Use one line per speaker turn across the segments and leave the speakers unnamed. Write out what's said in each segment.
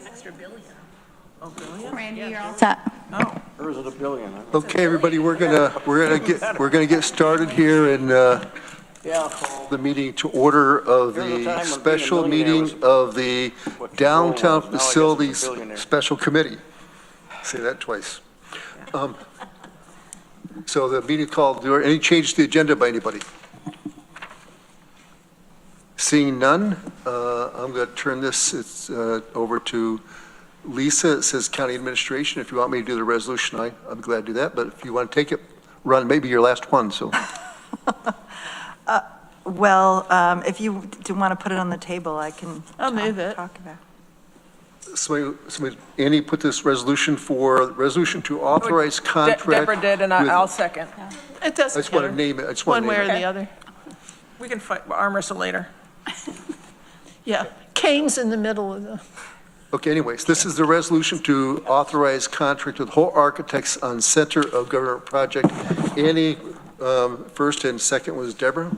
Extra billion.
Oh, billion?
Randy, you're all set.
Oh,
Or is it a billion?
Okay, everybody, we're gonna get started here and
Yeah.
call the meeting to order of
There was a time
the
when
special
being a millionaire
meeting of the
what your
Downtown
goal was. Now I guess
Facilities
it's a billionaire.
Special Committee. Say that twice. So the meeting called, any changes to the agenda by anybody? Seeing none, I'm going to turn this over to Lisa. It says County Administration. If you want me to do the resolution, I'm glad to do that. But if you want to take it, run, maybe your last one, so.
well, if you do want to put it on the table, I can.
I'll move it.
Talk about.
Somebody, Annie, put this resolution to authorize contract.
Deborah did, and
with-
I'll second.
It
I
doesn't
just want to
matter.
name it. I just want
One
to
way
name
or
it.
the other.
We can arm wrestle later.
Yeah. Kane's in the middle of the,
Okay, anyways, this is the resolution to authorize contract with Whole Architects on Center of Government project. Annie, first and second was Deborah,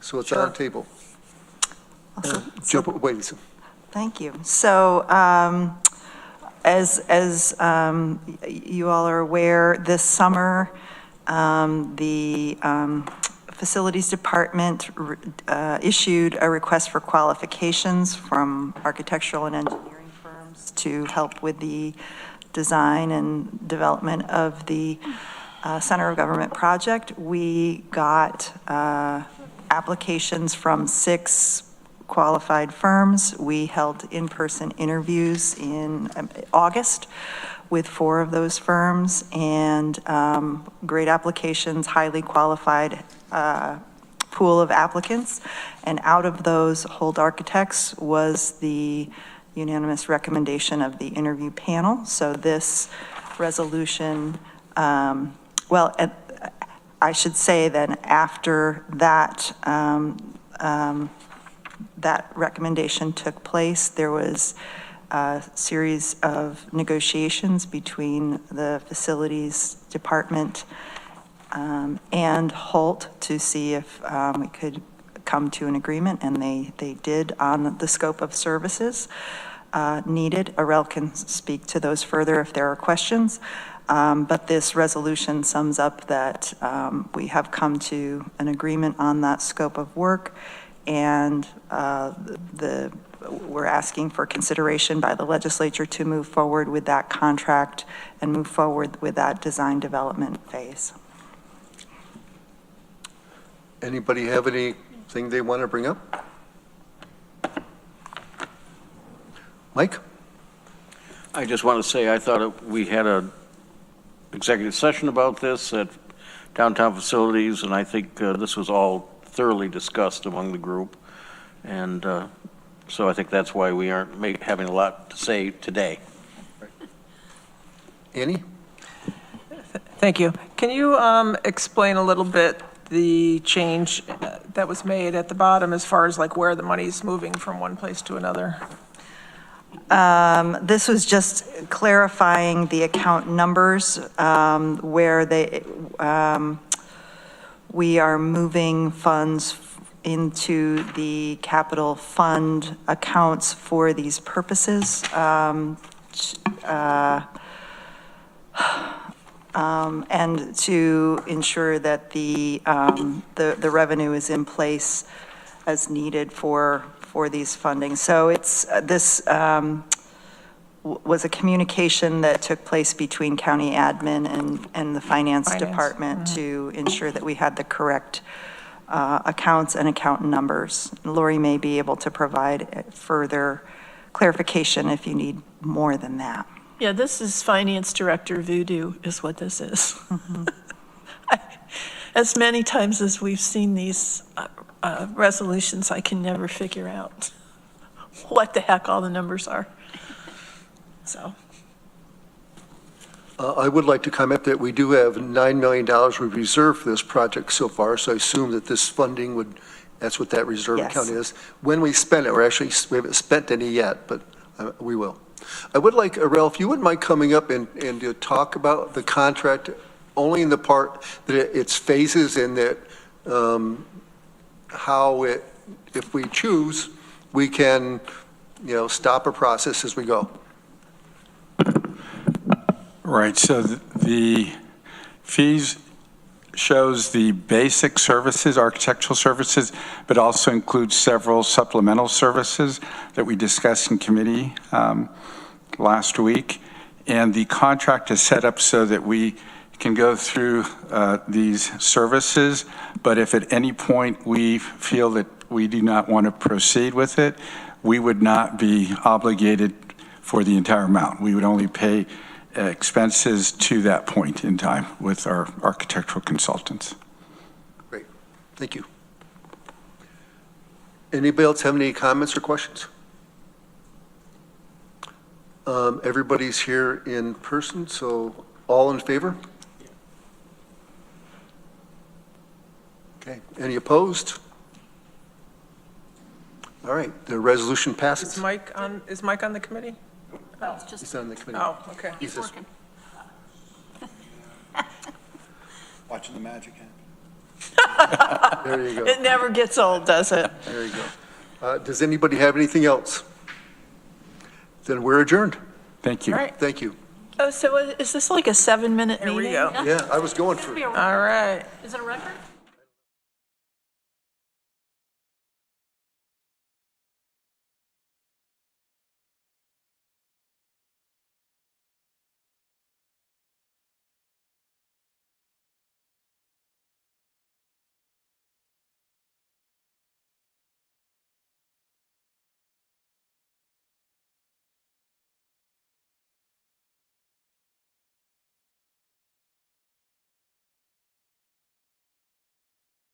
so it's on the table. Wait a second.
Thank you. So, as you all are aware, this summer, the Facilities Department issued a request for qualifications from architectural and engineering firms to help with the design and development of the Center of Government project. We got applications from 6 qualified firms. We held in-person interviews in August with 4 of those firms, and great applications, highly qualified pool of applicants. And out of those, Hold Architects was the unanimous recommendation of the interview panel. So this resolution, I should say that after that, that recommendation took place, there was a series of negotiations between the Facilities Department and Holt to see if we could come to an agreement, and they did on the scope of services needed. Arel can speak to those further if there are questions, but this resolution sums up that we have come to an agreement on that scope of work, and we're asking for consideration by the legislature to move forward with that contract and move forward with that design development phase.
Anybody have anything they want to bring up? Mike?
I just want to say, I thought we had a executive session about this at Downtown Facilities, and I think this was all thoroughly discussed among the group. And so I think that's why we aren't having a lot to say today.
Annie?
Thank you. Can you explain a little bit the change that was made at the bottom as far as like where the money's moving from one place to another?
This was just clarifying the account numbers where we are moving funds into the capital fund accounts for these purposes. And to ensure that the revenue is in place as needed for these funding. So it's, this was a communication that took place between county admin and the finance department to ensure that we had the correct accounts and account numbers. Lori may be able to provide further clarification if you need more than that.
yeah, this is Finance Director voodoo is what this is. As many times as we've seen these resolutions, I can never figure out what the heck all the numbers are. So.
I would like to comment that we do have $9 million we've reserved for this project so far, so I assume that this funding would, that's what that reserve
Yes.
account is. When we spend it, we haven't spent any yet, but we will. I would like, Arel, if you wouldn't mind coming up and to talk about the contract, only in the part that it's phases and that how it, if we choose, we can stop a process as we go.
Right, so the fees shows the basic services, architectural services, but also includes several supplemental services that we discussed in committee last week. And the contract is set up so that we can go through these services, but if at any point we feel that we do not want to proceed with it, we would not be obligated for the entire amount. We would only pay expenses to that point in time with our architectural consultants.
Great, thank you. Anybody else have any comments or questions? Everybody's here in person, so all in favor? Okay, any opposed? All right, the resolution
Is
passes.
Mike on the committee?
He's on the committee.
Oh, okay.
He's just-
Watching the magic happen.
There you go,
It never gets old, does it?
there you go. Does anybody have anything else? Then we're adjourned.
Thank you.
All right,
Thank you.
Oh, so is this like a 7-minute
here
meeting?
we go.
Yeah, I was going for it.
All right.
Is it a record?